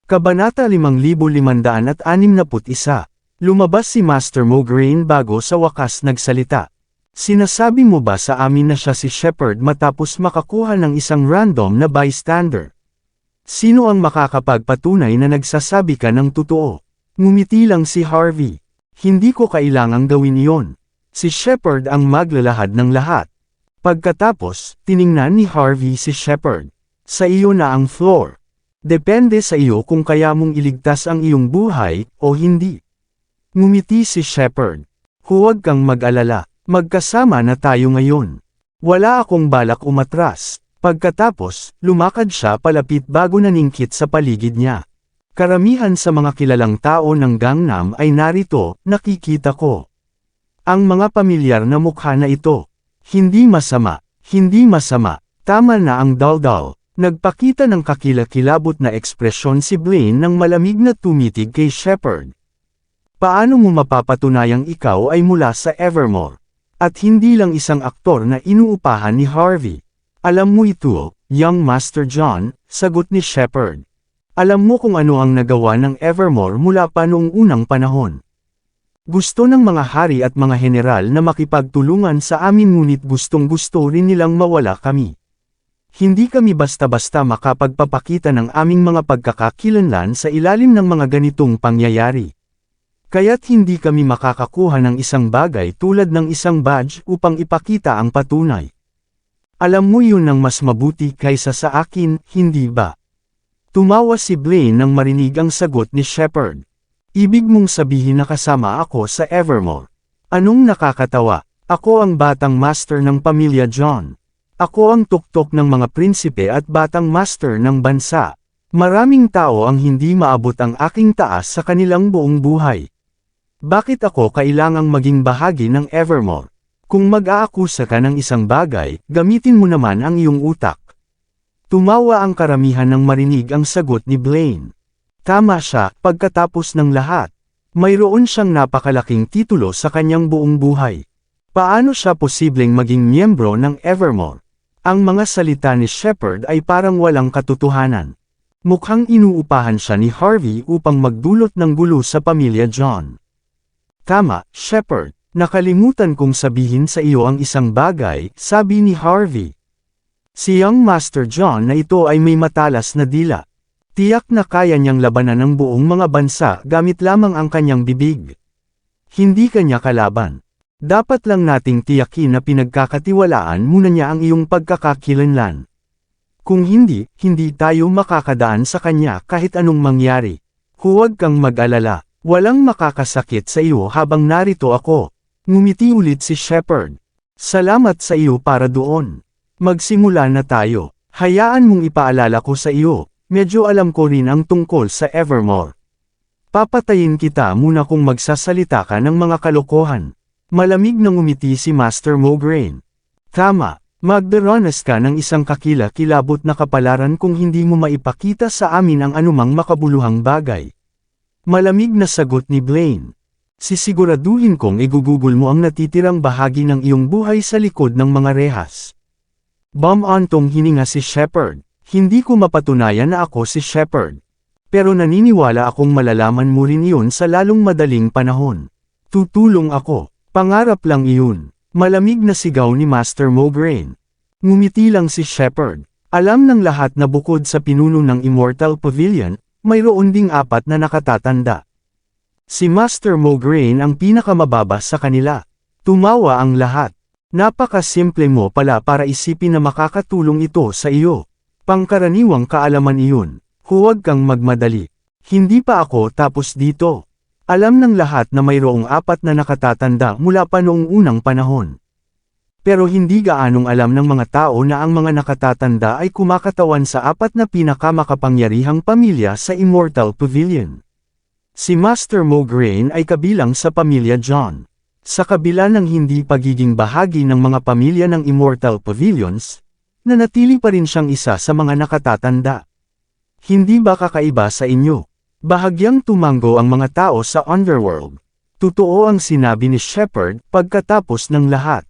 Kabanata 5561. Lumabas si Master Mograine bago sa wakas nagsalita. Sinasabi mo ba sa amin na siya si Shepard matapos makakuha ng isang random na bystander? Sino ang makakapagpatunay na nagsasabi ka ng totoo? Ngumiti lang si Harvey. Hindi ko kailangang gawin iyon. Si Shepard ang maglalahad ng lahat. Pagkatapos, tiningnan ni Harvey si Shepard. Sa iyo na ang floor. Depende sa iyo kung kaya mong iligtas ang iyong buhay, o hindi. Ngumiti si Shepard. Huwag kang mag-alala. Magkasama na tayo ngayon. Wala akong balak umatras. Pagkatapos, lumakad siya palapit bago naningkit sa paligid niya. Karamihan sa mga kilalang tao ng Gangnam ay narito, nakikita ko. Ang mga pamilyar na mukha na ito. Hindi masama. Hindi masama. Tama na ang daldal. Nagpakita ng kakilakilabot na ekspresyon si Blaine nang malamig na tumitig kay Shepard. Paano mo mapapatunayang ikaw ay mula sa Evermore? At hindi lang isang aktor na inuupahan ni Harvey. Alam mo ito, young Master John, sagot ni Shepard. Alam mo kung ano ang nagawa ng Evermore mula pa noong unang panahon. Gusto ng mga hari at mga general na makipagtulungan sa amin ngunit gustong-gusto rin nilang mawala kami. Hindi kami basta-basta makapagpapakita ng aming mga pagkakakilanlan sa ilalim ng mga ganitong pangyayari. Kaya't hindi kami makakakuha ng isang bagay tulad ng isang badge upang ipakita ang patunay. Alam mo yun ng mas mabuti kaysa sa akin, hindi ba? Tumawa si Blaine nang marinig ang sagot ni Shepard. Ibig mong sabihin na kasama ako sa Evermore. Anong nakakatawa? Ako ang batang master ng pamilya John. Ako ang tuktok ng mga prinsipe at batang master ng bansa. Maraming tao ang hindi maabot ang aking taas sa kanilang buong buhay. Bakit ako kailangang maging bahagi ng Evermore? Kung mag-aakusa ka ng isang bagay, gamitin mo naman ang iyong utak. Tumawa ang karamihan nang marinig ang sagot ni Blaine. Tama siya, pagkatapos ng lahat. Mayroon siyang napakalaking titulo sa kanyang buong buhay. Paano siya posibleng maging miyembro ng Evermore? Ang mga salita ni Shepard ay parang walang katotohanan. Mukhang inuupahan siya ni Harvey upang magdulot ng gulo sa pamilya John. Tama, Shepard. Nakalimutan kong sabihin sa iyo ang isang bagay, sabi ni Harvey. Si young Master John na ito ay may matalas na dila. Tiyak na kaya niyang labanan ang buong mga bansa gamit lamang ang kanyang bibig. Hindi kanya kalaban. Dapat lang nating tiyakin na pinagkakatiwalaan muna niya ang iyong pagkakakilanlan. Kung hindi, hindi tayo makakadaan sa kanya kahit anong mangyari. Huwag kang mag-alala. Walang makakasakit sa iyo habang narito ako. Ngumiti ulit si Shepard. Salamat sa iyo para doon. Magsimula na tayo. Hayaan mong ipaalala ko sa iyo. Medyo alam ko rin ang tungkol sa Evermore. Papatayin kita muna kung magsasalita ka ng mga kalokohan. Malamig na ngumiti si Master Mograine. Tama, magdaranas ka ng isang kakilakilabot na kapalaran kung hindi mo maipakita sa amin ang anumang makabuluhang bagay. Malamig na sagot ni Blaine. Sisiguraduhin kong igugugol mo ang natitirang bahagi ng iyong buhay sa likod ng mga rehas. Bumantong hininga si Shepard. Hindi ko mapatunayan na ako si Shepard. Pero naniniwala akong malalaman mo rin iyon sa lalong madaling panahon. Tutulong ako. Pangarap lang iyon. Malamig na sigaw ni Master Mograine. Ngumiti lang si Shepard. Alam ng lahat na bukod sa pinuno ng Immortal Pavilion, mayroon ding 4 na nakatatanda. Si Master Mograine ang pinakamababa sa kanila. Tumawa ang lahat. Napakasimple mo pala para isipin na makakatulong ito sa iyo. Pangkaraniwang kaalaman iyon. Huwag kang magmadali. Hindi pa ako tapos dito. Alam ng lahat na mayroong 4 na nakatatanda mula pa noong unang panahon. Pero hindi gaanong alam ng mga tao na ang mga nakatatanda ay kumakatawan sa 4 na pinakamakapangyarihang pamilya sa Immortal Pavilion. Si Master Mograine ay kabilang sa pamilya John. Sa kabila ng hindi pagiging bahagi ng mga pamilya ng Immortal Pavilions, nanatili pa rin siyang isa sa mga nakatatanda. Hindi ba kakaiba sa inyo? Bahagyang tumango ang mga tao sa Underworld. Totoo ang sinabi ni Shepard pagkatapos ng lahat.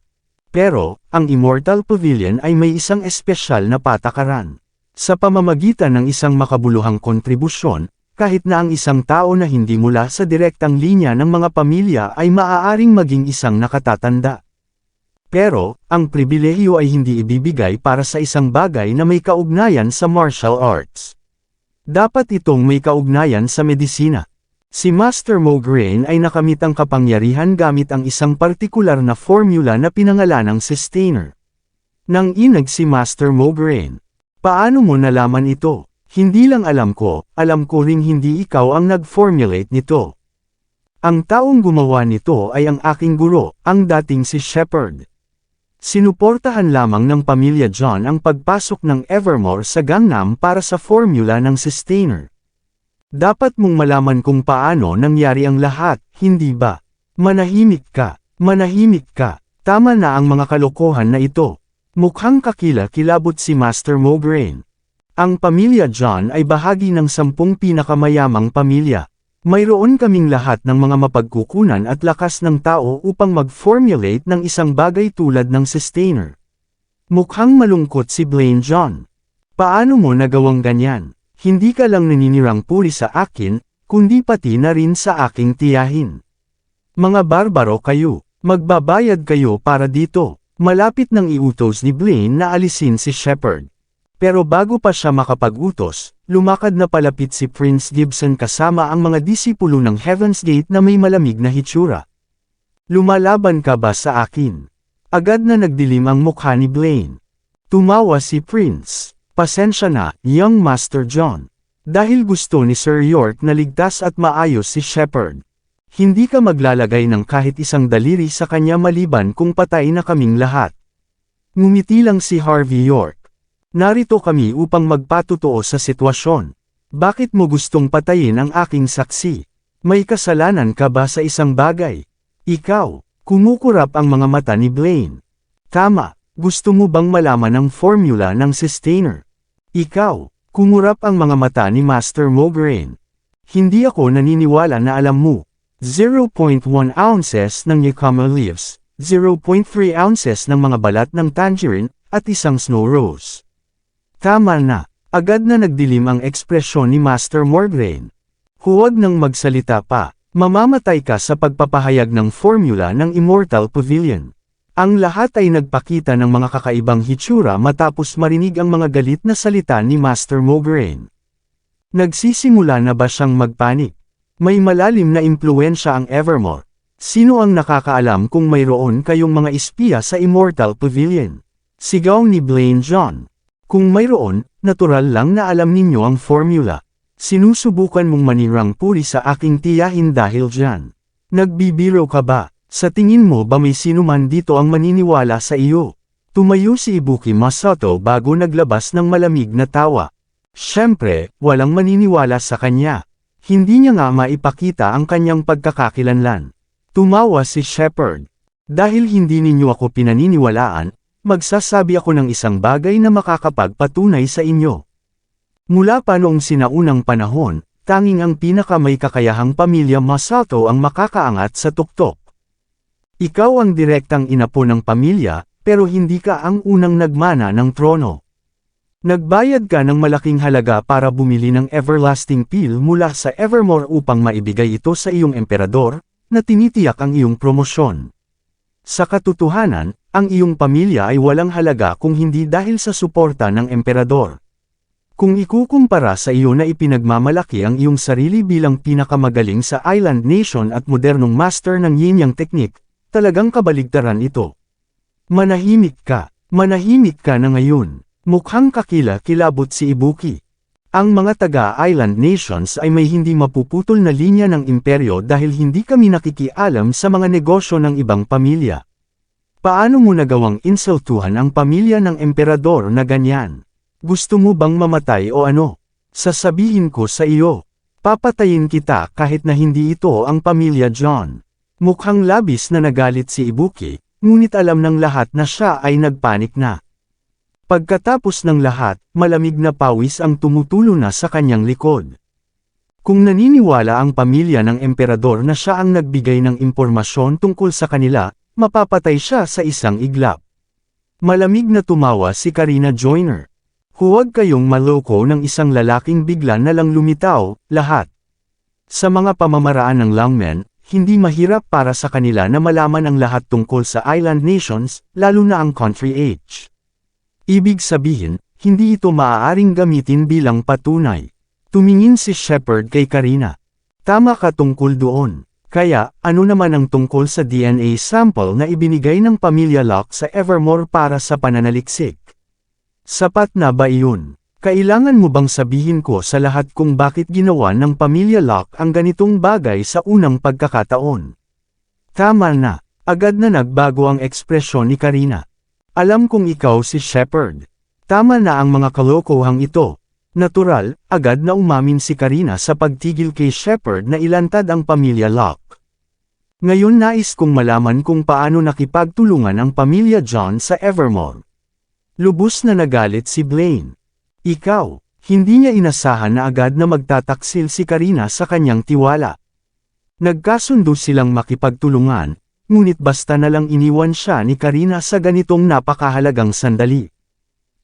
Pero, ang Immortal Pavilion ay may isang espesyal na patakaran. Sa pamamagitan ng isang makabuluhang kontribusyon, kahit na ang isang tao na hindi mula sa direktang linya ng mga pamilya ay maaaring maging isang nakatatanda. Pero, ang pribilehiyo ay hindi ibibigay para sa isang bagay na may kaugnayan sa martial arts. Dapat itong may kaugnayan sa medisina. Si Master Mograine ay nakamit ang kapangyarihan gamit ang isang partikular na formula na pinangalanang Sustainer. Nang inag si Master Mograine, paano mo nalaman ito? Hindi lang alam ko ring hindi ikaw ang nag-formulate nito. Ang taong gumawa nito ay ang aking guro, ang dating si Shepard. Sinuportahan lamang ng pamilya John ang pagpasok ng Evermore sa Gangnam para sa formula ng Sustainer. Dapat mong malaman kung paano nangyari ang lahat, hindi ba? Manahimik ka, tama na ang mga kalokohan na ito. Mukhang kakila-kilabot si Master Mograine. Ang pamilya John ay bahagi ng 10 pinakamayamang pamilya. Mayroon kaming lahat ng mga mapagkukunan at lakas ng tao upang mag-formulate ng isang bagay tulad ng Sustainer. Mukhang malungkot si Blaine John. Paano mo nagawang ganyan? Hindi ka lang naninirang puri sa akin, kundi pati na rin sa aking tiyahin. Mga barbaro kayo, magbabayad kayo para dito. Malapit nang iutos ni Blaine na alisin si Shepard. Pero bago pa siya makapag-utos, lumakad na palapit si Prince Gibson kasama ang mga disipulo ng Heaven's Gate na may malamig na hitsura. Lumalaban ka ba sa akin? Agad na nagdilim ang mukha ni Blaine. Tumawa si Prince. Pasensya na, young Master John. Dahil gusto ni Sir York na ligtas at maayos si Shepard. Hindi ka maglalagay ng kahit isang daliri sa kanya maliban kung patay na kaming lahat. Ngumiti lang si Harvey York. Narito kami upang magpatutuo sa sitwasyon. Bakit mo gustong patayin ang aking saksi? May kasalanan ka ba sa isang bagay? Ikaw, kumukurap ang mga mata ni Blaine. Tama, gusto mo bang malaman ang formula ng Sustainer? Ikaw, kumurap ang mga mata ni Master Mograine. Hindi ako naniniwala na alam mo. 0.1 ounces ng Yakama leaves, 0.3 ounces ng mga balat ng tangerine, at isang snow rose. Tama na, agad na nagdilim ang ekspresyon ni Master Mograine. Huwag nang magsalita pa, mamamatay ka sa pagpapahayag ng formula ng Immortal Pavilion. Ang lahat ay nagpakita ng mga kakaibang hitsura matapos marinig ang mga galit na salita ni Master Mograine. Nagsisimula na ba siyang magpanik? May malalim na impluensya ang Evermore. Sino ang nakakaalam kung mayroon kayong mga espiya sa Immortal Pavilion? Sigaw ni Blaine John. Kung mayroon, natural lang na alam ninyo ang formula. Sinusubukan mong manirang puri sa aking tiyahin dahil dyan. Nagbibiro ka ba? Sa tingin mo ba may sinuman dito ang maniniwala sa iyo? Tumayo si Ibuki Masato bago naglabas ng malamig na tawa. Siyempre, walang maniniwala sa kanya. Hindi niya nga maipakita ang kanyang pagkakakilanlan. Tumawa si Shepard. Dahil hindi ninyo ako pinaniniwalaan, magsasabi ako ng isang bagay na makakapagpatunay sa inyo. Mula pa noong sinaunang panahon, tanging ang pinakamay kakayahang pamilya Masato ang makakaangat sa tuktok. Ikaw ang direktang inapo ng pamilya, pero hindi ka ang unang nagmana ng trono. Nagbayad ka ng malaking halaga para bumili ng Everlasting Peel mula sa Evermore upang maibigay ito sa iyong emperador, na tinitiyak ang iyong promosyon. Sa katotohanan, ang iyong pamilya ay walang halaga kung hindi dahil sa suporta ng emperador. Kung ikukumpara sa iyo na ipinagmamalaki ang iyong sarili bilang pinakamagaling sa Island Nation at modernong master ng yin-yang technique, talagang kabaligtaran ito. Manahimik ka na ngayon. Mukhang kakila-kilabot si Ibuki. Ang mga taga-Island Nations ay may hindi mapuputol na linya ng imperyo dahil hindi kami nakikialam sa mga negosyo ng ibang pamilya. Paano mo nagawang insultuhan ang pamilya ng emperador na ganyan? Gusto mo bang mamatay o ano? Sasabihin ko sa iyo. Papatayin kita kahit na hindi ito ang pamilya John. Mukhang labis na nagalit si Ibuki, ngunit alam ng lahat na siya ay nagpanik na. Pagkatapos ng lahat, malamig na pawis ang tumutulo na sa kanyang likod. Kung naniniwala ang pamilya ng emperador na siya ang nagbigay ng impormasyon tungkol sa kanila, mapapatay siya sa isang iglap. Malamig na tumawa si Karina Joyner. Huwag kayong maloko ng isang lalaking bigla na lang lumitaw, lahat. Sa mga pamamaraan ng longmen, hindi mahirap para sa kanila na malaman ang lahat tungkol sa island nations, lalo na ang country age. Ibig sabihin, hindi ito maaaring gamitin bilang patunay. Tumingin si Shepard kay Karina. Tama ka tungkol doon. Kaya, ano naman ang tungkol sa DNA sample na ibinigay ng pamilya Locke sa Evermore para sa pananaliksik? Sapat na ba iyon? Kailangan mo bang sabihin ko sa lahat kung bakit ginawa ng pamilya Locke ang ganitong bagay sa unang pagkakataon? Tama na. Agad na nagbago ang ekspresyon ni Karina. Alam kong ikaw si Shepard. Tama na ang mga kalokohang ito. Natural, agad na umamin si Karina sa pagtigil kay Shepard na ilantad ang pamilya Locke. Ngayon nais kong malaman kung paano nakipagtulungan ang pamilya John sa Evermore. Lubos na nagalit si Blaine. Ikaw, hindi niya inasahan na agad na magtataksil si Karina sa kanyang tiwala. Nagkasundo silang makipagtulungan, ngunit basta na lang iniwan siya ni Karina sa ganitong napakahalagang sandali.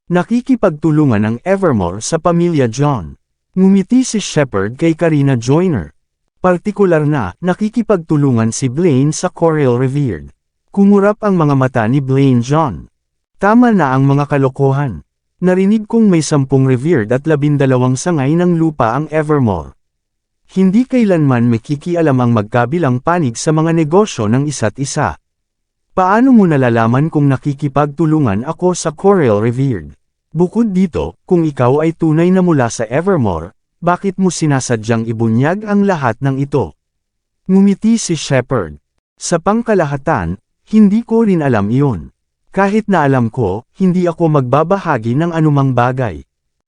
Nakikipagtulungan ang Evermore sa pamilya John. Ngumiti si Shepard kay Karina Joyner. Partikular na, nakikipagtulungan si Blaine sa Coral Revered. Kumurap ang mga mata ni Blaine John. Tama na ang mga kalokohan. Narinig kong may 10 revered at 12 sangay ng lupa ang Evermore. Hindi kailanman may kikialam ang magkabilang panig sa mga negosyo ng isa't isa. Paano mo nalalaman kung nakikipagtulungan ako sa Coral Revered? Bukod dito, kung ikaw ay tunay na mula sa Evermore, bakit mo sinasadyang ibunyag ang lahat ng ito? Ngumiti si Shepard. Sa pangkalahatan, hindi ko rin alam iyon. Kahit na alam ko, hindi ako magbabahagi ng anumang bagay.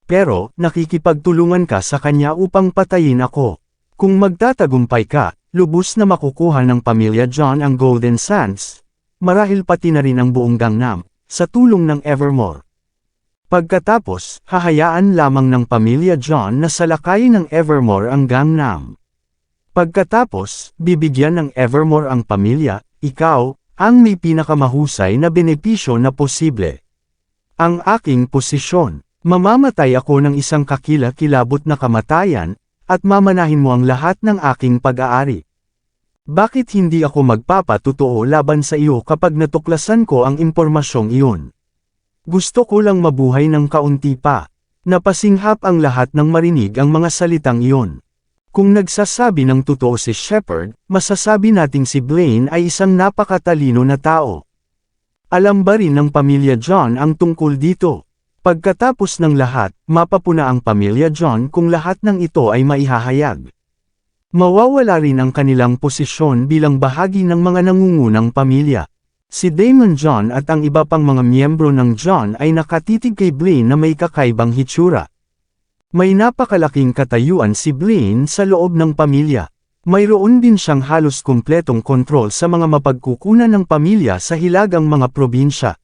Pero, nakikipagtulungan ka sa kanya upang patayin ako. Kung magtatagumpay ka, lubos na makukuha ng pamilya John ang Golden Sands, marahil pati na rin ang buong Gangnam, sa tulong ng Evermore. Pagkatapos, hahayaan lamang ng pamilya John na salakayin ng Evermore ang Gangnam. Pagkatapos, bibigyan ng Evermore ang pamilya, ikaw, ang may pinakamahusay na benepisyo na posible. Ang aking posisyon, mamamatay ako ng isang kakila-kilabot na kamatayan, at mamanahin mo ang lahat ng aking pag-aari. Bakit hindi ako magpapatotoo laban sa iyo kapag natuklasan ko ang impormasyong iyon? Gusto ko lang mabuhay ng kaunti pa. Napasinghap ang lahat ng marinig ang mga salitang iyon. Kung nagsasabi ng totoo si Shepard, masasabi nating si Blaine ay isang napakatalino na tao. Alam ba rin ng pamilya John ang tungkol dito? Pagkatapos ng lahat, mapapuna ang pamilya John kung lahat ng ito ay maihahayag. Mawawala rin ang kanilang posisyon bilang bahagi ng mga nangungunang pamilya. Si Damon John at ang iba pang mga miyembro ng John ay nakatitig kay Blaine na may kakaibang hitsura. May napakalaking katayuan si Blaine sa loob ng pamilya. Mayroon din siyang halos kumpletong kontrol sa mga mapagkukunan ng pamilya sa hilagang mga probinsya.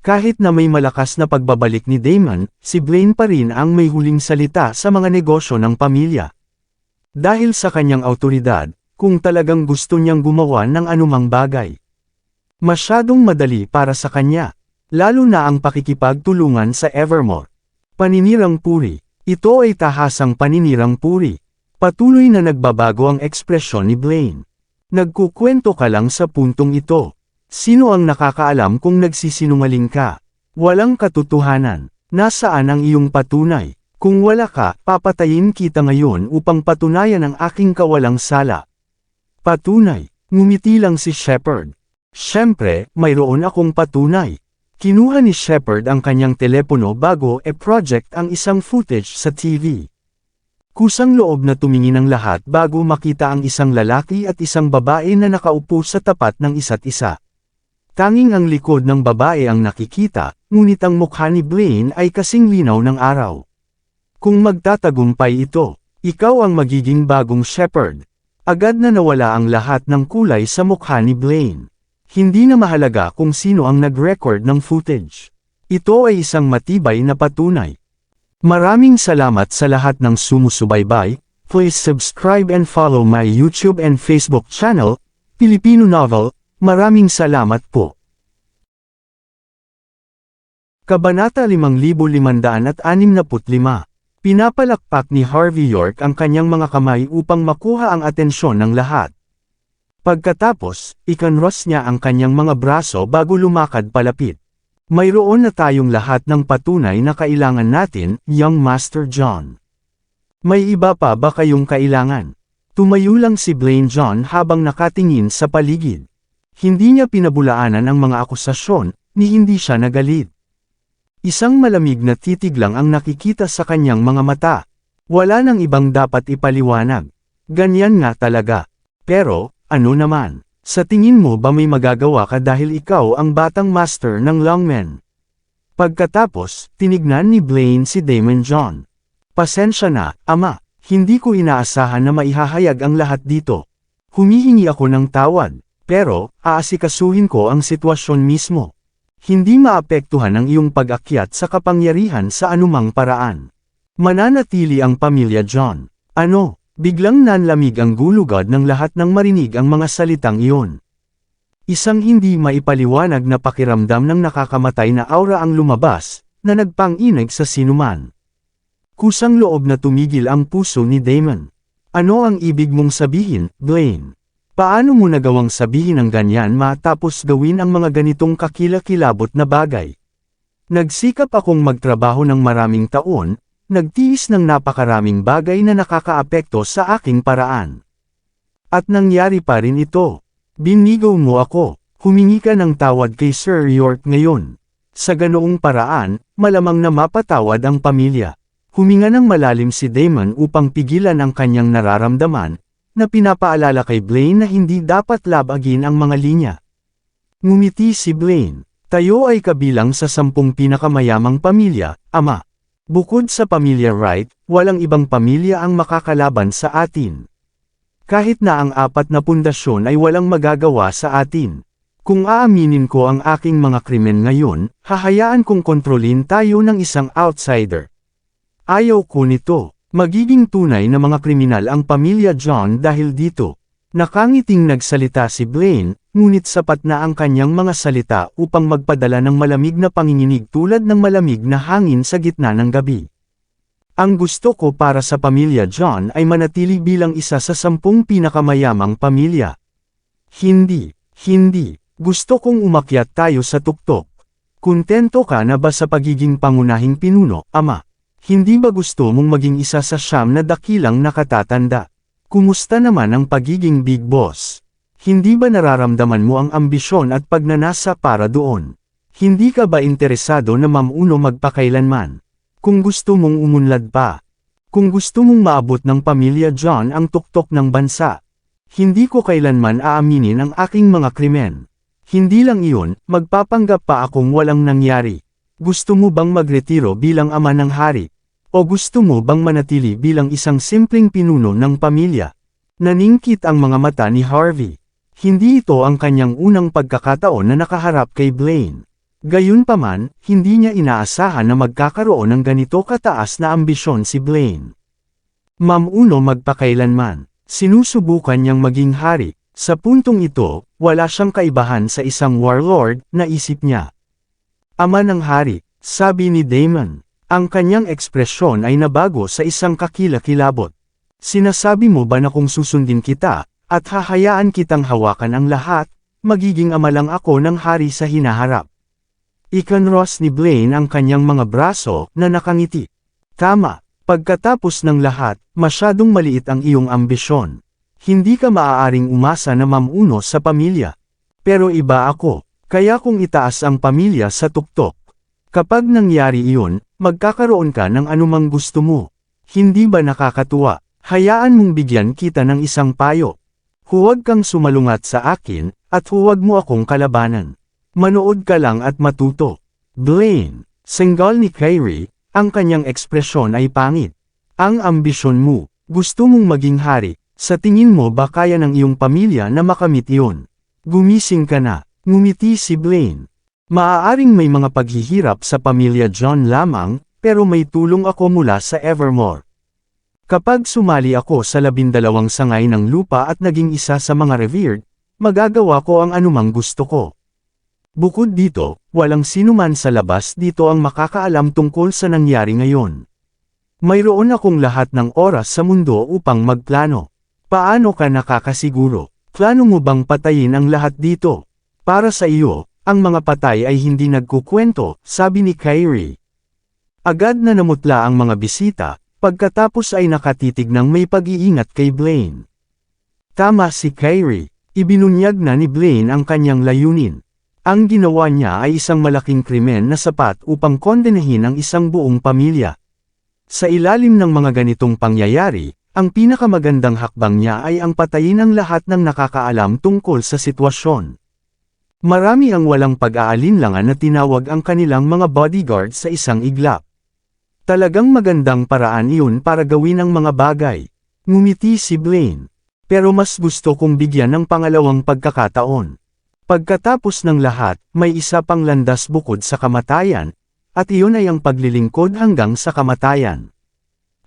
Kahit na may malakas na pagbabalik ni Damon, si Blaine pa rin ang may huling salita sa mga negosyo ng pamilya. Dahil sa kanyang awtoridad, kung talagang gusto niyang gumawa ng anumang bagay. Masyadong madali para sa kanya, lalo na ang pakikipagtulungan sa Evermore. Paninirang puri. Ito ay tahasang paninirang puri. Patuloy na nagbabago ang ekspresyon ni Blaine. Nagkukwento ka lang sa puntong ito. Sino ang nakakaalam kung nagsisinungaling ka? Walang katotohanan. Nasaan ang iyong patunay? Kung wala ka, papatayin kita ngayon upang patunayan ang aking kawalang sala. Patunay. Ngumiti lang si Shepard. Siyempre, mayroon akong patunay. Kinuha ni Shepard ang kanyang telepono bago e-project ang isang footage sa TV. Kusang loob na tumingin ang lahat bago makita ang isang lalaki at isang babae na nakaupo sa tapat ng isa't isa. Tanging ang likod ng babae ang nakikita, ngunit ang mukha ni Blaine ay kasing linaw ng araw. Kung magtatagumpay ito, ikaw ang magiging bagong Shepard. Agad na nawala ang lahat ng kulay sa mukha ni Blaine. Hindi na mahalaga kung sino ang nag-record ng footage. Ito ay isang matibay na patunay. Maraming salamat sa lahat ng sumusubaybay. Please subscribe and follow my YouTube and Facebook channel, Filipino Novel. Maraming salamat po. Kabanata 5565. Pinapalakpak ni Harvey York ang kanyang mga kamay upang makuha ang atensyon ng lahat. Pagkatapos, ikanros niya ang kanyang mga braso bago lumakad palapit. Mayroon na tayong lahat ng patunay na kailangan natin, young Master John. May iba pa ba kayong kailangan? Tumayo lang si Blaine John habang nakatingin sa paligid. Hindi niya pinabulaanan ang mga akusasyon, ni hindi siya nagalit. Isang malamig na titig lang ang nakikita sa kanyang mga mata. Wala nang ibang dapat ipaliwanag. Ganyan nga talaga. Pero, ano naman? Sa tingin mo ba may magagawa ka dahil ikaw ang batang master ng longmen? Pagkatapos, tinignan ni Blaine si Damon John. Pasensya na, ama. Hindi ko inaasahan na maihahayag ang lahat dito. Humihingi ako ng tawad. Pero, aasikasuhin ko ang sitwasyon mismo. Hindi maapektuhan ang iyong pag-akyat sa kapangyarihan sa anumang paraan. Mananatili ang pamilya John. Ano? Biglang nanlamig ang gulugod ng lahat nang marinig ang mga salitang iyon. Isang hindi maipaliwanag na pakiramdam ng nakakamatay na aura ang lumabas, na nagpang-inig sa sinuman. Kusang loob na tumigil ang puso ni Damon. Ano ang ibig mong sabihin, Blaine? Paano mo nagawang sabihin ang ganyan matapos gawin ang mga ganitong kakilakilabot na bagay? Nagsikap akong magtrabaho ng maraming taon, nagtiis ng napakaraming bagay na nakakaapekto sa aking paraan. At nangyari pa rin ito. Binigaw mo ako, humingi ka ng tawad kay Sir York ngayon. Sa ganoong paraan, malamang na mapatawad ang pamilya. Huminga ng malalim si Damon upang pigilan ang kanyang nararamdaman, na pinapaalala kay Blaine na hindi dapat labagin ang mga linya. Ngumiti si Blaine. Tayo ay kabilang sa 10 pinakamayamang pamilya, ama. Bukod sa pamilya Wright, walang ibang pamilya ang makakalaban sa atin. Kahit na ang 4 na pundasyon ay walang magagawa sa atin. Kung aaminin ko ang aking mga krimen ngayon, hahayaan kong kontrolin tayo ng isang outsider. Ayaw ko nito. Magiging tunay na mga kriminal ang pamilya John dahil dito. Nakangiting nagsalita si Blaine, ngunit sapat na ang kanyang mga salita upang magpadala ng malamig na panginginig tulad ng malamig na hangin sa gitna ng gabi. Ang gusto ko para sa pamilya John ay manatili bilang isa sa 10 pinakamayamang pamilya. Hindi. Gusto kong umakyat tayo sa tuktok. Kuntento ka na ba sa pagiging pangunahing pinuno, ama? Hindi ba gusto mong maging isa sa 9 na dakilang nakatatanda? Kumusta naman ang pagiging big boss? Hindi ba nararamdaman mo ang ambisyon at pagnanasa para doon? Hindi ka ba interesado na mamuno magpakailanman? Kung gusto mong umunlad pa. Kung gusto mong maabot ng pamilya John ang tuktok ng bansa. Hindi ko kailanman aaminin ang aking mga krimen. Hindi lang iyon, magpapanggap pa akong walang nangyari. Gusto mo bang magretiro bilang ama ng hari? O gusto mo bang manatili bilang isang simpleng pinuno ng pamilya? Naningkit ang mga mata ni Harvey. Hindi ito ang kanyang unang pagkakataon na nakaharap kay Blaine. Gayunpaman, hindi niya inaasahan na magkakaroon ng ganito kataas na ambisyon si Blaine. Mamuno magpakailanman. Sinusubukan niyang maging hari. Sa puntong ito, wala siyang kaibahan sa isang warlord, naisip niya. Ama ng hari, sabi ni Damon. Ang kanyang ekspresyon ay nabago sa isang kakilakilabot. Sinasabi mo ba na kung susundin kita, at hahayaan kitang hawakan ang lahat, magiging ama lang ako ng hari sa hinaharap? Ikanros ni Blaine ang kanyang mga braso na nakangiti. Tama, pagkatapos ng lahat, masyadong maliit ang iyong ambisyon. Hindi ka maaaring umasa na mamuno sa pamilya. Pero iba ako, kaya kung itaas ang pamilya sa tuktok. Kapag nangyari iyon, magkakaroon ka ng anumang gusto mo. Hindi ba nakakatuwa? Hayaan mong bigyan kita ng isang payo. Huwag kang sumalungat sa akin, at huwag mo akong kalabanan. Manood ka lang at matuto. Blaine, senggal ni Kyrie, ang kanyang ekspresyon ay pangit. Ang ambisyon mo, gusto mong maging hari, sa tingin mo ba kaya ng iyong pamilya na makamit iyon? Gumising ka na, ngumiti si Blaine. Maaaring may mga paghihirap sa pamilya John lamang, pero may tulong ako mula sa Evermore. Kapag sumali ako sa 12 sangay ng lupa at naging isa sa mga revered, magagawa ko ang anumang gusto ko. Bukod dito, walang sinuman sa labas dito ang makakaalam tungkol sa nangyari ngayon. Mayroon akong lahat ng oras sa mundo upang magplano. Paano ka nakakasiguro? Plano mo bang patayin ang lahat dito? Para sa iyo, ang mga patay ay hindi nagkukwento, sabi ni Kyrie. Agad na namutla ang mga bisita, pagkatapos ay nakatitig ng may pag-iingat kay Blaine. Tama si Kyrie, ibinunyag na ni Blaine ang kanyang layunin. Ang ginawa niya ay isang malaking krimen na sapat upang kondenahin ang isang buong pamilya. Sa ilalim ng mga ganitong pangyayari, ang pinakamagandang hakbang niya ay ang patayin ang lahat ng nakakaalam tungkol sa sitwasyon. Marami ang walang pag-aalinlangan na tinawag ang kanilang mga bodyguard sa isang iglap. Talagang magandang paraan iyon para gawin ang mga bagay. Ngumiti si Blaine. Pero mas gusto kong bigyan ng pangalawang pagkakataon. Pagkatapos ng lahat, may isa pang landas bukod sa kamatayan, at iyon ay ang paglilingkod hanggang sa kamatayan.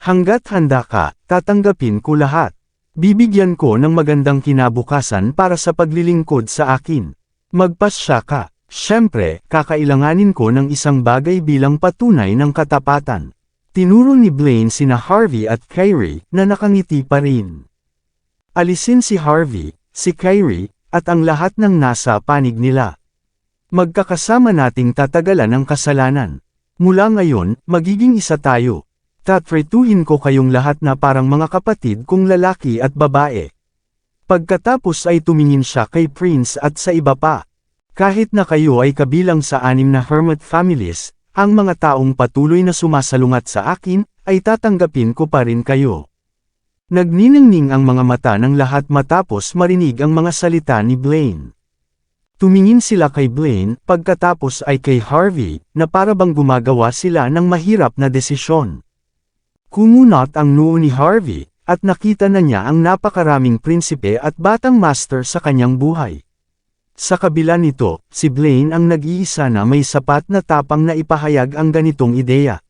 Hanggat handa ka, tatanggapin ko lahat. Bibigyan ko ng magandang kinabukasan para sa paglilingkod sa akin. Magpasya ka. Siyempre, kakailanganin ko ng isang bagay bilang patunay ng katapatan. Tinuro ni Blaine sina Harvey at Kyrie na nakangiti pa rin. Alisin si Harvey, si Kyrie, at ang lahat ng nasa panig nila. Magkakasama nating tatagalan ang kasalanan. Mula ngayon, magiging isa tayo. Tatretuhin ko kayong lahat na parang mga kapatid kong lalaki at babae. Pagkatapos ay tumingin siya kay Prince at sa iba pa. Kahit na kayo ay kabilang sa 6 na hermit families, ang mga taong patuloy na sumasalungat sa akin, ay tatanggapin ko pa rin kayo. Nagniningning ang mga mata ng lahat matapos marinig ang mga salita ni Blaine. Tumingin sila kay Blaine, pagkatapos ay kay Harvey, na para bang gumagawa sila ng mahirap na desisyon. Kumunot ang noo ni Harvey, at nakita na niya ang napakaraming prinsipe at batang master sa kanyang buhay. Sa kabila nito, si Blaine ang nag-iisa na may sapat na tapang na ipahayag ang ganitong ideya.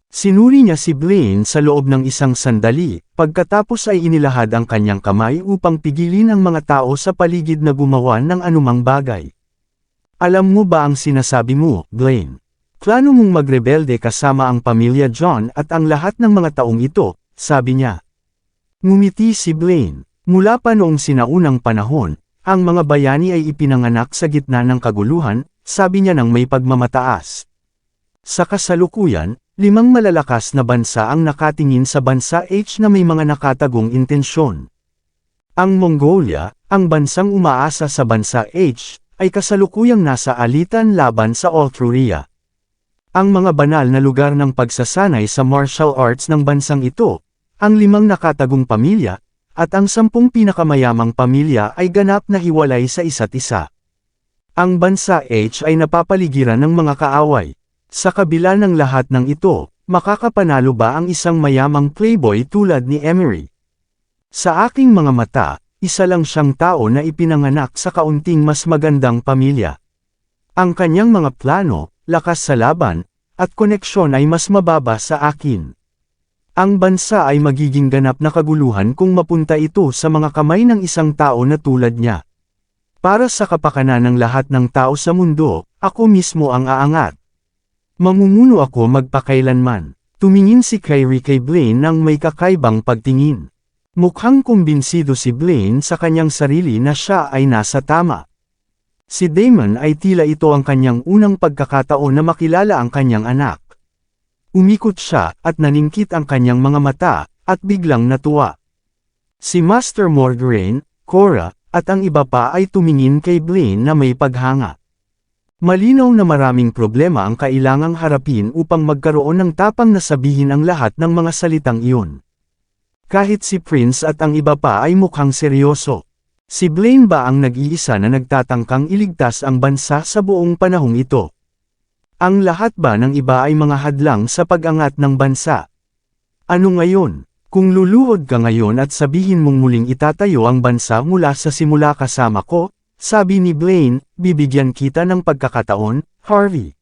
Sinuri niya si Blaine sa loob ng isang sandali, pagkatapos ay inilahad ang kanyang kamay upang pigilin ang mga tao sa paligid na gumawa ng anumang bagay. Alam mo ba ang sinasabi mo, Blaine? Plano mong magrebelde kasama ang pamilya John at ang lahat ng mga taong ito, sabi niya. Ngumiti si Blaine. Mula pa noong sinaunang panahon, ang mga bayani ay ipinanganak sa gitna ng kaguluhan, sabi niya ng may pagmamataas. Sa kasalukuyan, 5 malalakas na bansa ang nakatingin sa bansa H na may mga nakatagong intensyon. Ang Mongolia, ang bansang umaasa sa bansa H, ay kasalukuyang nasa alitan laban sa Altruria. Ang mga banal na lugar ng pagsasanay sa martial arts ng bansang ito, ang 5 nakatagong pamilya, at ang 10 pinakamayamang pamilya ay ganap na hiwalay sa isa't isa. Ang bansa H ay napapaligiran ng mga kaaway. Sa kabila ng lahat ng ito, makakapanalo ba ang isang mayamang playboy tulad ni Emery? Sa aking mga mata, isa lang siyang tao na ipinanganak sa kaunting mas magandang pamilya. Ang kanyang mga plano, lakas sa laban, at koneksyon ay mas mababa sa akin. Ang bansa ay magiging ganap na kaguluhan kung mapunta ito sa mga kamay ng isang tao na tulad niya. Para sa kapakanan ng lahat ng tao sa mundo, ako mismo ang aangat. Mamumuno ako magpakailanman. Tumingin si Kyrie kay Blaine nang may kakaibang pagtingin. Mukhang kumbinsido si Blaine sa kanyang sarili na siya ay nasa tama. Si Damon ay tila ito ang kanyang unang pagkakataon na makilala ang kanyang anak. Umikot siya at naningkit ang kanyang mga mata, at biglang natuwa. Si Master Morgraine, Cora, at ang iba pa ay tumingin kay Blaine na may paghanga. Malinaw na maraming problema ang kailangang harapin upang magkaroon ng tapang na sabihin ang lahat ng mga salitang iyon. Kahit si Prince at ang iba pa ay mukhang seryoso. Si Blaine ba ang nag-iisa na nagtatangkang iligtas ang bansa sa buong panahong ito? Ang lahat ba ng iba ay mga hadlang sa pag-angat ng bansa? Ano ngayon? Kung luluhod ka ngayon at sabihin mong muling itatayo ang bansa mula sa simula kasama ko, sabi ni Blaine, bibigyan kita ng pagkakataon, Harvey.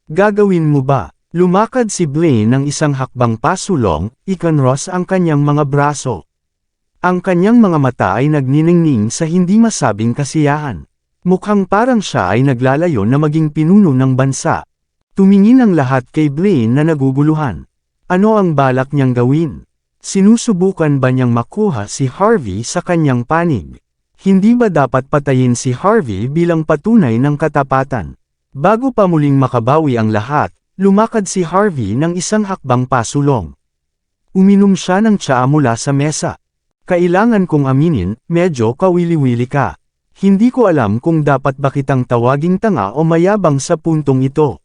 Gagawin mo ba? Lumakad si Blaine ng isang hakbang pasulong, ikinross ang kanyang mga braso. Ang kanyang mga mata ay nagniningning sa hindi masabing kasiyahan. Mukhang parang siya ay naglalayo na maging pinuno ng bansa. Tumingin ang lahat kay Blaine na naguguluhan. Ano ang balak niyang gawin? Sinusubukan ba niyang makuha si Harvey sa kanyang panig? Hindi ba dapat patayin si Harvey bilang patunay ng katapatan? Bago pa muling makabawi ang lahat, lumakad si Harvey ng isang hakbang pasulong. Uminom siya ng tsaa mula sa mesa. Kailangan kong aminin, medyo kawili-wili ka. Hindi ko alam kung dapat ba kitang tawaging tanga o mayabang sa puntong ito.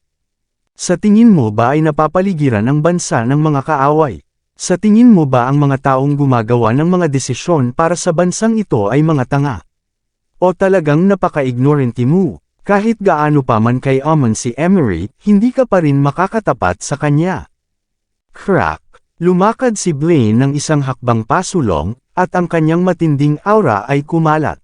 Sa tingin mo ba ay napapaligiran ang bansa ng mga kaaway? Sa tingin mo ba ang mga taong gumagawa ng mga desisyon para sa bansang ito ay mga tanga? O talagang napaka-ignorante mo? Kahit gaano pa man kay Amon si Emery, hindi ka pa rin makakatapat sa kanya. Crack! Lumakad si Blaine ng isang hakbang pasulong, at ang kanyang matinding aura ay kumalat.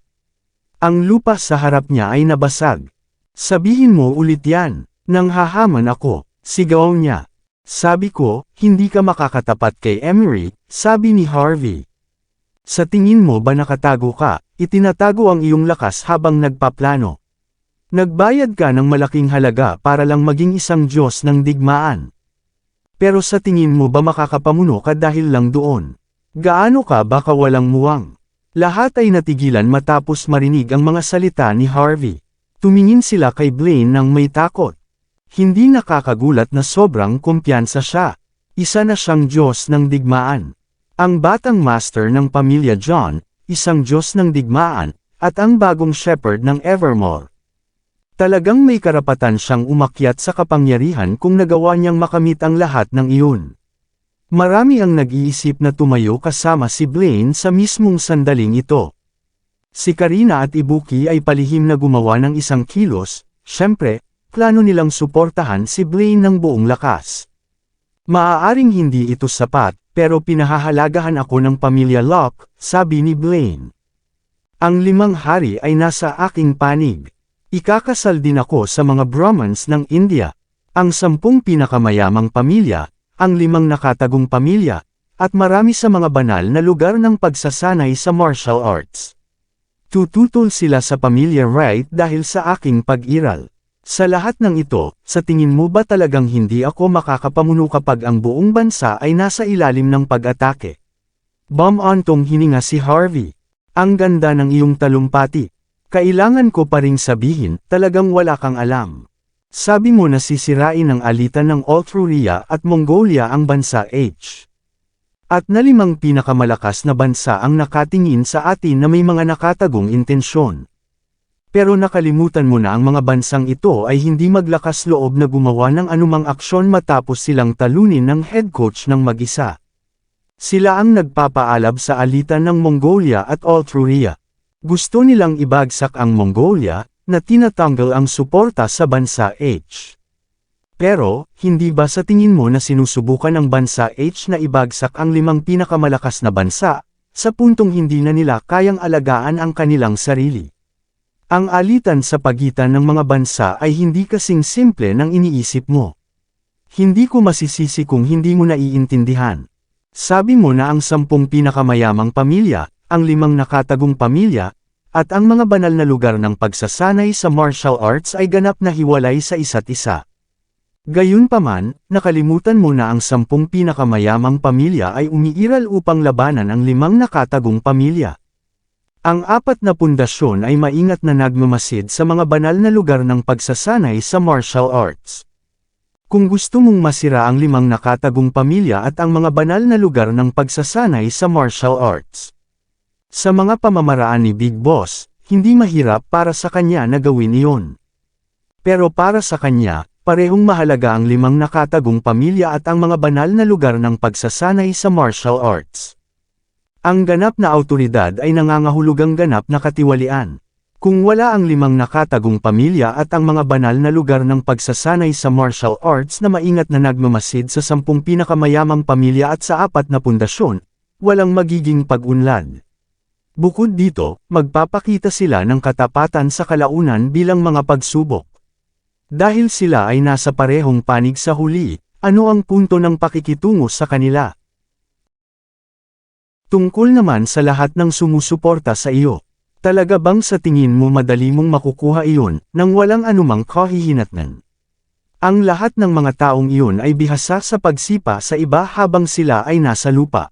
Ang lupa sa harap niya ay nabasag. Sabihin mo ulit yan. Nang hahaman ako, sigaw niya. Sabi ko, hindi ka makakatapat kay Emery, sabi ni Harvey. Sa tingin mo ba nakatago ka, itinatago ang iyong lakas habang nagpaplano? Nagbayad ka ng malaking halaga para lang maging isang Diyos ng digmaan. Pero sa tingin mo ba makakapamuno ka dahil lang doon? Gaano ka ba kawalang muwang? Lahat ay natigilan matapos marinig ang mga salita ni Harvey. Tumingin sila kay Blaine nang may takot. Hindi nakakagulat na sobrang kumpiyansa siya. Isa na siyang Diyos ng digmaan. Ang batang master ng pamilya John, isang Diyos ng digmaan, at ang bagong shepherd ng Evermore. Talagang may karapatan siyang umakyat sa kapangyarihan kung nagawa niyang makamit ang lahat ng iyon. Marami ang nag-iisip na tumayo kasama si Blaine sa mismong sandaling ito. Si Karina at Ibuki ay palihim na gumawa ng isang kilos, syempre, plano nilang suportahan si Blaine ng buong lakas. Maaaring hindi ito sapat, pero pinahahalagahan ako ng pamilya Locke, sabi ni Blaine. Ang 5 hari ay nasa aking panig. Ikakasal din ako sa mga Brahmins ng India. Ang 10 pinakamayamang pamilya, ang 5 nakatagong pamilya, at marami sa mga banal na lugar ng pagsasanay sa martial arts. Tututol sila sa pamilya Wright dahil sa aking pag-iral. Sa lahat ng ito, sa tingin mo ba talagang hindi ako makakapamuno kapag ang buong bansa ay nasa ilalim ng pag-atake? Bum-ontong hininga si Harvey. Ang ganda ng iyong talumpati. Kailangan ko pa ring sabihin, talagang wala kang alam. Sabi mo na sisirain ng alitan ng Altruria at Mongolia ang bansa H. At na 5 pinakamalakas na bansa ang nakatingin sa atin na may mga nakatagong intensyon. Pero nakalimutan mo na ang mga bansang ito ay hindi maglakas loob na gumawa ng anumang aksyon matapos silang talunin ng head coach ng mag-isa. Sila ang nagpapaalab sa alitan ng Mongolia at Altruria. Gusto nilang ibagsak ang Mongolia, na tinatanggal ang suporta sa bansa H. Pero, hindi ba sa tingin mo na sinusubukan ng bansa H na ibagsak ang 5 pinakamalakas na bansa, sa puntong hindi na nila kayang alagaan ang kanilang sarili? Ang alitan sa pagitan ng mga bansa ay hindi kasing simple ng iniisip mo. Hindi ko masisisi kung hindi mo naiintindihan. Sabi mo na ang 10 pinakamayamang pamilya, ang 5 nakatagong pamilya, at ang mga banal na lugar ng pagsasanay sa martial arts ay ganap na hiwalay sa isa't isa. Gayunpaman, nakalimutan mo na ang 10 pinakamayamang pamilya ay umiiral upang labanan ang 5 nakatagong pamilya. Ang 4 na pundasyon ay maingat na nagmamasid sa mga banal na lugar ng pagsasanay sa martial arts. Kung gusto mong masira ang 5 nakatagong pamilya at ang mga banal na lugar ng pagsasanay sa martial arts. Sa mga pamamaraan ni Big Boss, hindi mahirap para sa kanya na gawin iyon. Pero para sa kanya, parehong mahalaga ang 5 nakatagong pamilya at ang mga banal na lugar ng pagsasanay sa martial arts. Ang ganap na awtoridad ay nangangahulugang ganap na katiwalian. Kung wala ang 5 nakatagong pamilya at ang mga banal na lugar ng pagsasanay sa martial arts na maingat na nagmamasid sa 10 pinakamayamang pamilya at sa 4 na pundasyon, walang magiging pag-unlad. Bukod dito, magpapakita sila ng katapatan sa kalaunan bilang mga pagsubok. Dahil sila ay nasa parehong panig sa huli, ano ang punto ng pakikitungo sa kanila? Tungkol naman sa lahat ng sumusuporta sa iyo. Talaga bang sa tingin mo madali mong makukuha iyon, nang walang anumang kahihinatnan? Ang lahat ng mga taong iyon ay bihasa sa pagsipa sa iba habang sila ay nasa lupa.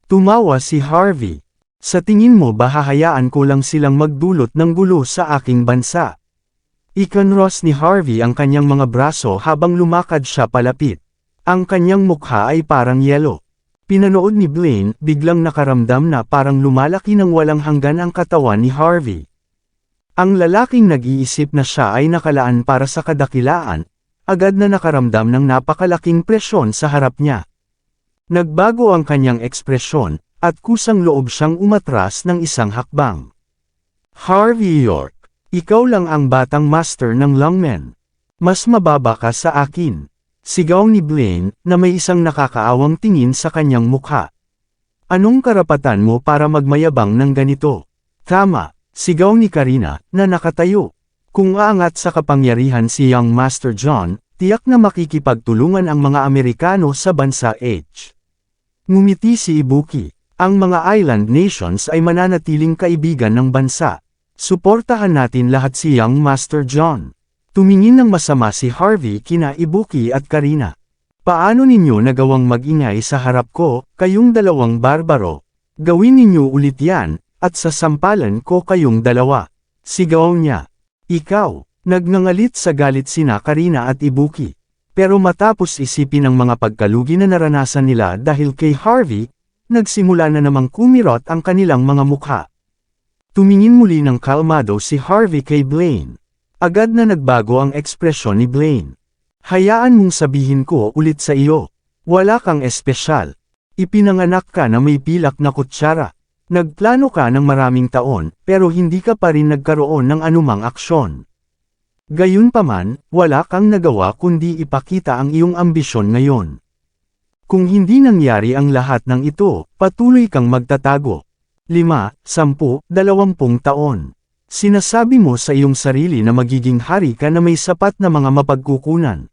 Tumawa si Harvey. Sa tingin mo ba hahayaan ko lang silang magdulot ng gulo sa aking bansa? Ikinros ni Harvey ang kanyang mga braso habang lumakad siya palapit. Ang kanyang mukha ay parang yelo. Pinanood ni Blaine, biglang nakaramdam na parang lumalaki ng walang hanggan ang katawan ni Harvey. Ang lalaking nag-iisip na siya ay nakalaan para sa kadakilaan, agad na nakaramdam ng napakalaking presyon sa harap niya. Nagbago ang kanyang ekspresyon, at kusang loob siyang umatras ng isang hakbang. Harvey York, ikaw lang ang batang master ng lungmen. Mas mababa ka sa akin. Sigaw ni Blaine, na may isang nakakaawang tingin sa kanyang mukha. Anong karapatan mo para magmayabang ng ganito? Tama, sigaw ni Karina, na nakatayo. Kung aangat sa kapangyarihan si Young Master John, tiyak na makikipagtulungan ang mga Amerikano sa bansa H. Ngumiti si Ibuki. Ang mga island nations ay mananatiling kaibigan ng bansa. Suportahan natin lahat si Young Master John. Tumingin ng masama si Harvey kina Ibuki at Karina. Paano ninyo nagawang mag-ingay sa harap ko, kayong dalawang barbaro? Gawin ninyo ulit yan, at sasampalan ko kayong dalawa. Sigaw niya. Ikaw, nagngangalit sa galit sina Karina at Ibuki. Pero matapos isipin ang mga pagkalugi na naranasan nila dahil kay Harvey, nagsimula na namang kumirot ang kanilang mga mukha. Tumingin muli ng kalmado si Harvey kay Blaine. Agad na nagbago ang ekspresyon ni Blaine. Hayaan mong sabihin ko ulit sa iyo. Wala kang espesyal. Ipinanganak ka na may pilak na kutsara. Nagplano ka ng maraming taon, pero hindi ka pa rin nagkaroon ng anumang aksyon. Gayunpaman, wala kang nagawa kundi ipakita ang iyong ambisyon ngayon. Kung hindi nangyari ang lahat ng ito, patuloy kang magtatago. 5, 10, 20 taon. Sinasabi mo sa iyong sarili na magiging hari ka na may sapat na mga mapagkukunan.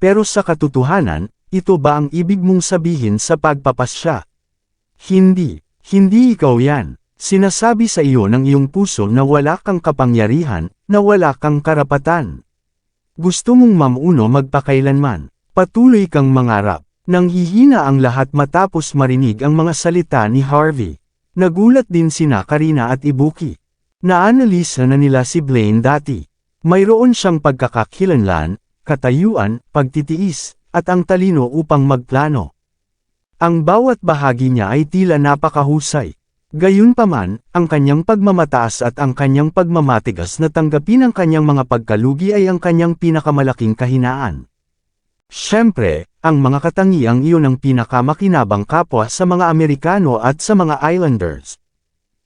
Pero sa katotohanan, ito ba ang ibig mong sabihin sa pagpapasya? Hindi, hindi ikaw yan. Sinasabi sa iyo ng iyong puso na wala kang kapangyarihan, na wala kang karapatan. Gusto mong mamuno magpakailanman. Patuloy kang mangarap. Nanghihina ang lahat matapos marinig ang mga salita ni Harvey. Nagulat din sina Karina at Ibuki. Naanalisa na nila si Blaine dati. Mayroon siyang pagkakakilanlan, katayuan, pagtitiis, at ang talino upang magplano. Ang bawat bahagi niya ay tila napakahusay. Gayunpaman, ang kanyang pagmamataas at ang kanyang pagmamatigas na tanggapin ang kanyang mga pagkalugi ay ang kanyang pinakamalaking kahinaan. Siyempre, ang mga katangiang iyon ang pinakamakinabang kapwa sa mga Amerikano at sa mga Islanders.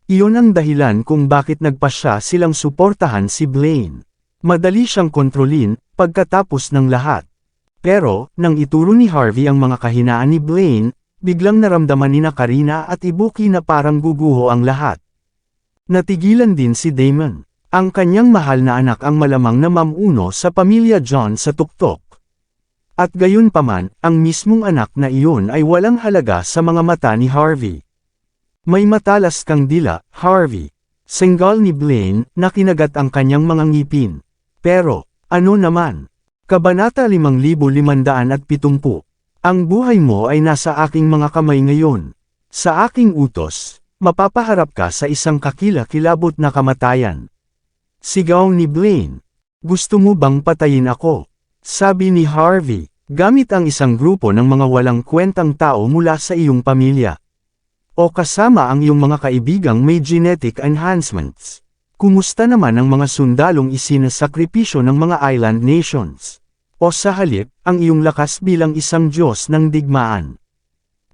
Iyon ang dahilan kung bakit nagpasya silang suportahan si Blaine. Madali siyang kontrolin, pagkatapos ng lahat. Pero, nang ituro ni Harvey ang mga kahinaan ni Blaine, biglang naramdaman ni Karina at Ibuki na parang guguho ang lahat. Natigilan din si Damon. Ang kanyang mahal na anak ang malamang na mamuno sa pamilya John sa tuktok. At gayunpaman, ang mismong anak na iyon ay walang halaga sa mga mata ni Harvey. May matalas kang dila, Harvey. Senggal ni Blaine, na kinagat ang kanyang mga ngipin. Pero, ano naman? Kabanata 5570. Ang buhay mo ay nasa aking mga kamay ngayon. Sa aking utos, mapapaharap ka sa isang kakilakilabot na kamatayan. Sigaw ni Blaine. Gusto mo bang patayin ako? Sabi ni Harvey, gamit ang isang grupo ng mga walang kwentang tao mula sa iyong pamilya. O kasama ang iyong mga kaibigang may genetic enhancements. Kumusta naman ang mga sundalong isinasakripisyo ng mga island nations? O sa halip, ang iyong lakas bilang isang Diyos ng digmaan?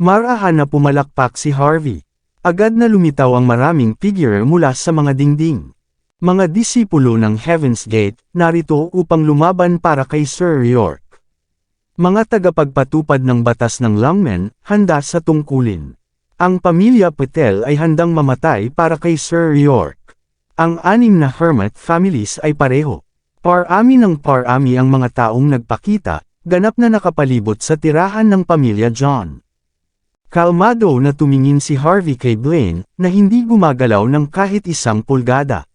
Marahan na pumalakpak si Harvey. Agad na lumitaw ang maraming figure mula sa mga dingding. Mga disipulo ng Heaven's Gate, narito upang lumaban para kay Sir York. Mga tagapagpatupad ng batas ng lungmen, handa sa tungkulin. Ang pamilya Patel ay handang mamatay para kay Sir York. Ang 6 na hermit families ay pareho. Parami ng parami ang mga taong nagpakita, ganap na nakapalibot sa tirahan ng pamilya John. Kalmado na tumingin si Harvey kay Blaine, na hindi gumagalaw ng kahit isang pulgada.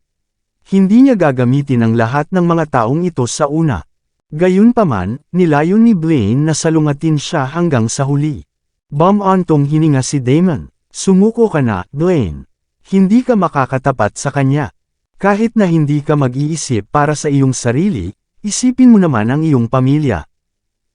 Hindi niya gagamitin ang lahat ng mga taong ito sa una. Gayunpaman, nilayon ni Blaine na salungatin siya hanggang sa huli. Bumantong hininga si Damon. Sumuko ka na, Blaine. Hindi ka makakatapat sa kanya. Kahit na hindi ka mag-iisip para sa iyong sarili, isipin mo naman ang iyong pamilya.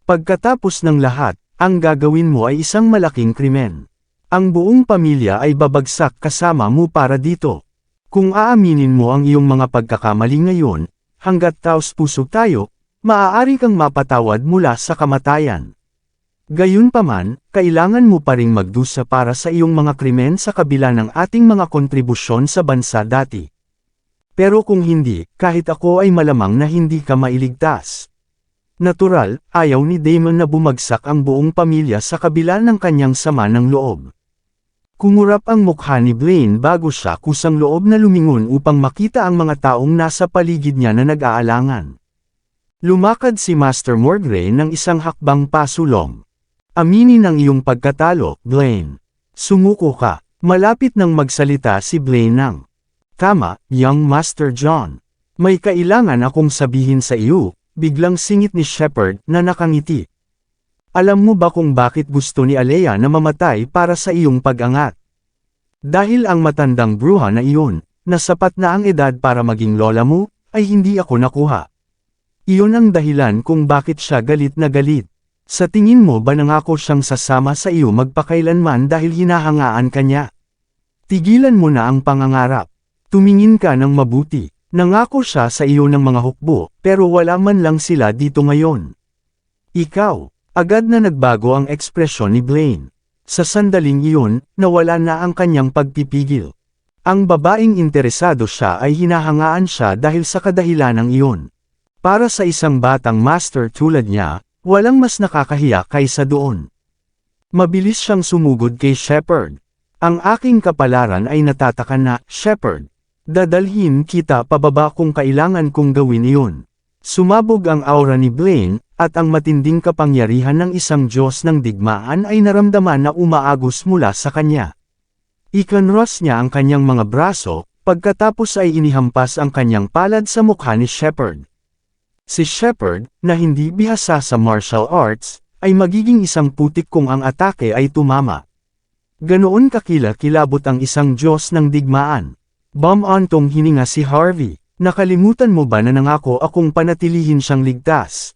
Pagkatapos ng lahat, ang gagawin mo ay isang malaking krimen. Ang buong pamilya ay babagsak kasama mo para dito. Kung aaminin mo ang iyong mga pagkakamali ngayon, hanggat taos-puso tayo, maaari kang mapatawad mula sa kamatayan. Gayunpaman, kailangan mo pa ring magdusa para sa iyong mga krimen sa kabila ng ating mga kontribusyon sa bansa dati. Pero kung hindi, kahit ako ay malamang na hindi ka mailigtas. Natural, ayaw ni Damon na bumagsak ang buong pamilya sa kabila ng kanyang sama ng loob. Kumurap ang mukha ni Blaine bago siya kusang loob na lumingon upang makita ang mga taong nasa paligid niya na nag-aalangan. Lumakad si Master Mordray ng isang hakbang pasulong. Aminin ang iyong pagkatalo, Blaine. Sumuko ka. Malapit nang magsalita si Blaine ng, "Tama, young Master John. May kailangan akong sabihin sa iyo." Biglang singit ni Shepard na nakangiti. Alam mo ba kung bakit gusto ni Alea na mamatay para sa iyong pag-angat? Dahil ang matandang bruha na iyon, na sapat na ang edad para maging lola mo, ay hindi ako nakuha. Iyon ang dahilan kung bakit siya galit na galit. Sa tingin mo ba nangako siyang sasama sa iyo magpakailanman dahil hinahangaan ka niya? Tigilan mo na ang pangangarap. Tumingin ka ng mabuti. Nangako siya sa iyo ng mga hukbo, pero wala man lang sila dito ngayon. Ikaw, agad na nagbago ang ekspresyon ni Blaine. Sa sandaling iyon, nawala na ang kanyang pagpipigil. Ang babaeng interesado siya ay hinahangaan siya dahil sa kadahilanang iyon. Para sa isang batang master tulad niya, walang mas nakakahiya kaysa doon. Mabilis siyang sumugod kay Shepard. Ang aking kapalaran ay natataka na, Shepard. Dadalhin kita pababa kung kailangan kong gawin iyon. Sumabog ang aura ni Blaine, at ang matinding kapangyarihan ng isang Diyos ng digmaan ay naramdaman na umaagos mula sa kanya. Ikinross niya ang kanyang mga braso, pagkatapos ay inihampas ang kanyang palad sa mukha ni Shepard. Si Shepard, na hindi bihasa sa martial arts, ay magiging isang putik kung ang atake ay tumama. Ganoon kakilakilabot ang isang Diyos ng digmaan. Bumantong hininga si Harvey. Nakalimutan mo ba na nangako akong panatilihin siyang ligtas?